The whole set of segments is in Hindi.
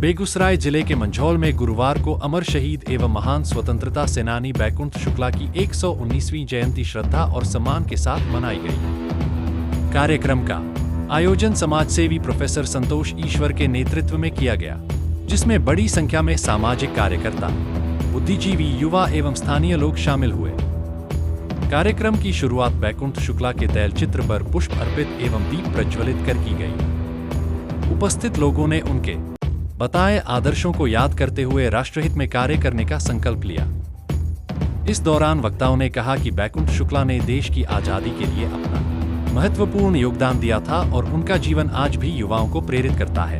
बेगूसराय जिले के मंझौल में गुरुवार को अमर शहीद एवं महान स्वतंत्रता सेनानी बैकुंठ शुक्ला की 119वीं जयंती श्रद्धा और सम्मान के साथ मनाई गई। कार्यक्रम का आयोजन समाजसेवी प्रोफेसर संतोष ईश्वर के नेतृत्व में किया गया, जिसमें बड़ी संख्या में सामाजिक कार्यकर्ता, बुद्धिजीवी, युवा एवं स्थानीय लोग शामिल हुए। कार्यक्रम की शुरुआत बैकुंठ शुक्ला के तैलचित्र पर पुष्प अर्पित एवं दीप प्रज्वलित कर की गई। उपस्थित लोगों ने उनके बताए आदर्शों को याद करते हुए राष्ट्रहित में कार्य करने का संकल्प लिया। इस दौरान वक्ताओं ने कहा कि बैकुंठ शुक्ला ने देश की आजादी के लिए अपना महत्वपूर्ण योगदान दिया था और उनका जीवन आज भी युवाओं को प्रेरित करता है।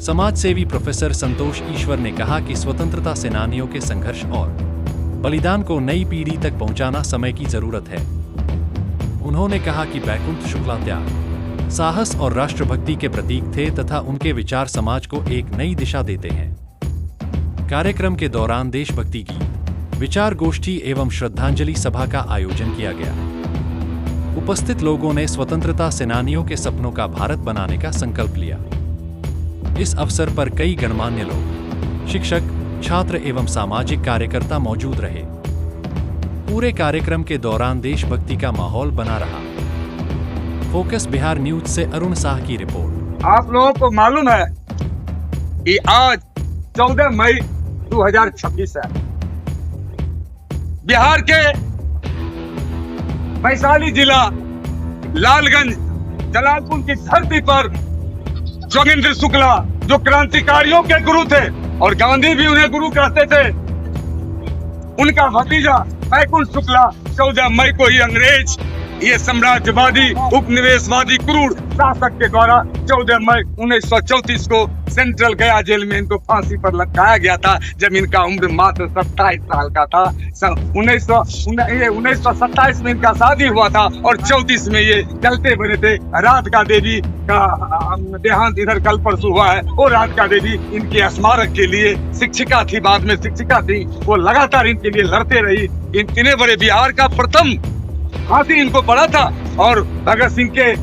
समाजसेवी प्रोफेसर संतोष ईश्वर ने कहा कि स्वतंत्रता सेनानियों के संघर्ष और बलिदान को नई पीढ़ी तक पहुंचाना समय की जरूरत है। उन्होंने कहा कि बैकुंठ शुक्ला त्याग, साहस और राष्ट्रभक्ति के प्रतीक थे तथा उनके विचार समाज को एक नई दिशा देते हैं। कार्यक्रम के दौरान देशभक्ति गीत, विचार गोष्ठी एवं श्रद्धांजलि सभा का आयोजन किया गया। उपस्थित लोगों ने स्वतंत्रता सेनानियों के सपनों का भारत बनाने का संकल्प लिया। इस अवसर पर कई गणमान्य लोग, शिक्षक, छात्र एवं सामाजिक कार्यकर्ता मौजूद रहे। पूरे कार्यक्रम के दौरान देशभक्ति का माहौल बना रहा। फोकस बिहार न्यूज से अरुण शाह की रिपोर्ट। आप लोगों को मालूम है कि आज 14 मई 2026 है। बिहार के वैशाली जिला लालगंज जलालपुर की धरती पर जोगेंद्र शुक्ला, जो क्रांतिकारियों के गुरु थे और गांधी भी उन्हें गुरु कहते थे, उनका भतीजा बैकुंठ शुक्ला 14 मई को ही अंग्रेज, ये साम्राज्यवादी उपनिवेशवादी क्रूर शासक के द्वारा 14 मई 1934 को सेंट्रल गया जेल में इनको फांसी पर लटकाया गया था, जब इनका उम्र मात्र 27 साल का था। 1927 में इनका शादी हुआ था और 34 में ये जलते बने थे। राधिका देवी का देहांत इधर कल परसों हुआ है। वो राधिका देवी इनके स्मारक के लिए शिक्षिका थी, बाद में शिक्षिका थी। वो लगातार इनके लिए लड़ते रही। इतने बड़े बिहार का प्रथम फांसी इनको पड़ा था और भगत सिंह के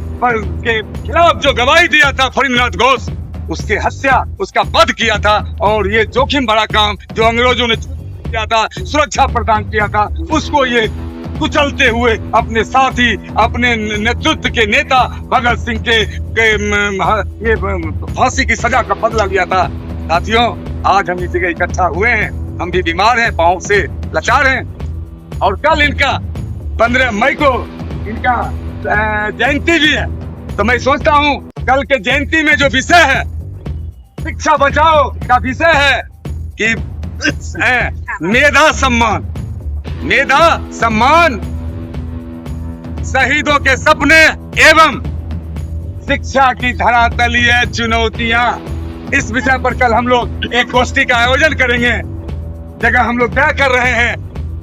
खिलाफ जो गवाही दिया था फरीदनाथ घोष, उसके हत्या, उसका वध किया था। और ये जोखिम भरा काम जो अंग्रेजों ने किया था, सुरक्षा प्रदान किया था, उसको ये कुचलते हुए अपने साथी, अपने नेतृत्व के नेता भगत सिंह के ये फांसी की सजा का बदला लिया था। साथियों, आज हम इस जगह इकट्ठा हुए हैं। हम भी बीमार हैं, पांव से लाचार हैं और कल इनका 15 मई को इनका जयंती भी है। तो मैं सोचता हूँ कल के जयंती में जो विषय है, शिक्षा बचाओ का विषय है कि मेधा सम्मान, मेधा सम्मान, शहीदों के सपने एवं शिक्षा की धरातलीय चुनौतियां। इस विषय पर कल हम लोग एक गोष्ठी का आयोजन करेंगे। जगह हम लोग तय कर रहे हैं।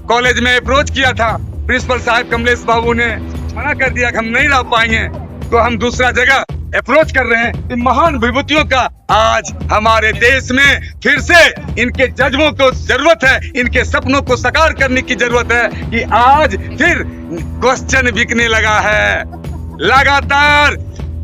कॉलेज में अप्रोच किया था, प्रिंसिपल साहब कमलेश बाबू ने मना कर दिया कि हम नहीं रह पाएंगे, तो हम दूसरा जगह अप्रोच कर रहे हैं। महान विभूतियों का आज हमारे देश में फिर से इनके जज्बों को जरूरत है, इनके सपनों को साकार करने की जरूरत है कि आज फिर क्वेश्चन बिकने लगा है। लगातार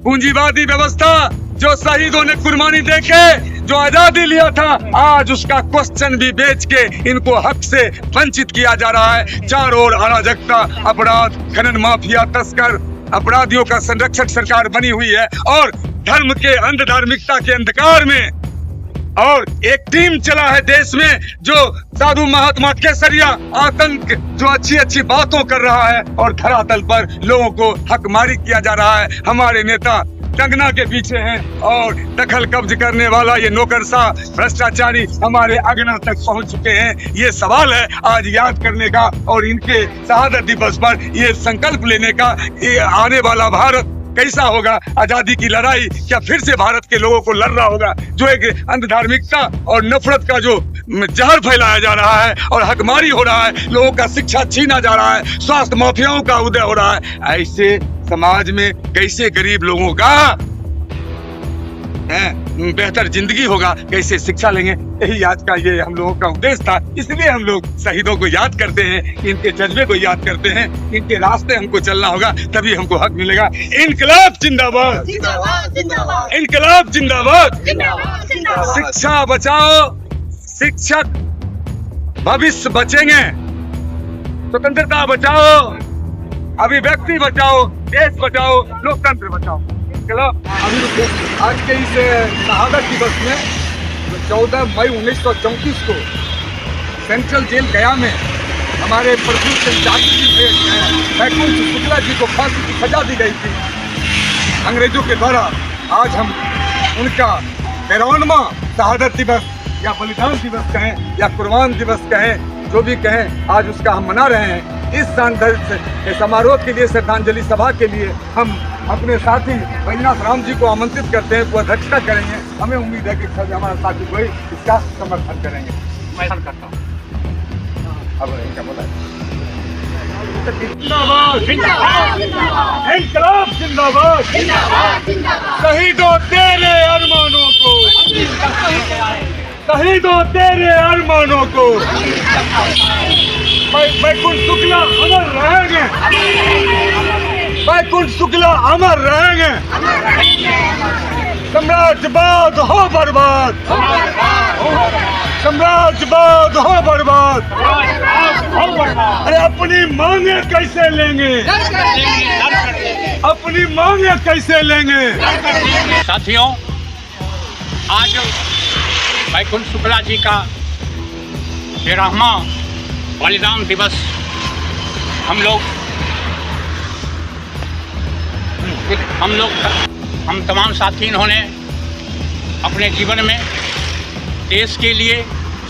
पूंजीवादी व्यवस्था, जो शहीदों ने कुर्बानी देके जो आजादी लिया था, आज उसका क्वेश्चन भी बेच के इनको हक से वंचित किया जा रहा है। चारों ओर अराजकता, अपराध, खनन माफिया, तस्कर, अपराधियों का संरक्षक सरकार बनी हुई है और धर्म के अंधधार्मिकता के अंधकार में और एक टीम चला है देश में जो साधु महात्मा केसरिया आतंक जो अच्छी अच्छी बातों कर रहा है और धरातल पर लोगों को हकमारी किया जा रहा है। हमारे नेता कंगना के पीछे हैं और दखल कब्ज करने वाला ये नौकरशाह भ्रष्टाचारी हमारे अगना तक पहुंच चुके हैं। ये सवाल है आज याद करने का और इनके शहादत दिवस पर ये संकल्प लेने का। ये आने वाला भारत कैसा होगा? आजादी की लड़ाई क्या फिर से भारत के लोगों को लड़ रहा होगा? जो एक अंधधार्मिकता और नफरत का जो जहर फैलाया जा रहा है और हकमारी हो रहा है, लोगों का शिक्षा छीना जा रहा है, स्वास्थ्य माफियाओं का उदय हो रहा है। ऐसे समाज में कैसे गरीब लोगों का बेहतर जिंदगी होगा, कैसे शिक्षा लेंगे? यही आज का ये हम लोगों का उद्देश्य था। इसलिए हम लोग शहीदों को याद करते हैं, इनके जज्बे को याद करते हैं। इनके रास्ते हमको चलना होगा, तभी हमको हक मिलेगा। इनकलाब जिंदाबाद, इनकलाब जिंदाबाद। शिक्षा बचाओ, शिक्षक भविष्य बचेंगे। स्वतंत्रता बचाओ, अभिव्यक्ति बचाओ, देश बचाओ, लोकतंत्र बचाओ। अभी आज के इस शहादत दिवस में 14 मई 1934 को सेंट्रल जेल गया में हमारे प्रभु बैकुंठ शुक्ला जी को फांसी की सजा दी गई थी अंग्रेजों के द्वारा। आज हम उनका 53वां शहादत दिवस या बलिदान दिवस कहें या कुर्बान दिवस कहें, जो भी कहें, आज उसका हम मना रहे हैं। इस शानदार समारोह के लिए, श्रद्धांजलि सभा के लिए हम अपने साथी बैजनाथ राम जी को आमंत्रित करते हैं, वो अध्यक्षता करेंगे। हमें उम्मीद है कि सभी हमारे साथी कोई इसका समर्थन करेंगे। मैं करता हूँ। अब क्या बोला? जिंदाबाद, जिंदाबाद, इनकलाब जिंदाबाद, शहीदों तेरे अरमानों को, शहीदों तेरे अरमानों को। बैकुंठ शुक्ला अमर रहेंगे, बैकुंठ शुक्ला अमर रहेंगे। साम्राज्यवाद हो बर्बाद, साम्राज्यवाद हो बर्बाद। अरे अपनी मांगे कैसे लेंगे, अपनी मांगे कैसे लेंगे? साथियों, आज बैकुंठ शुक्ला जी का 13वां बलिदान दिवस हम तमाम साथी इन्होंने अपने जीवन में देश के लिए,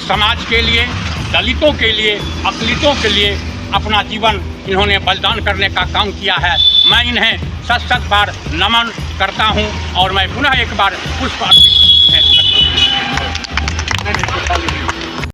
समाज के लिए, दलितों के लिए, अकलितों के लिए अपना जीवन इन्होंने बलिदान करने का काम किया है। मैं इन्हें 7 बार नमन करता हूं और मैं पुनः एक बार पुष्प अर्पित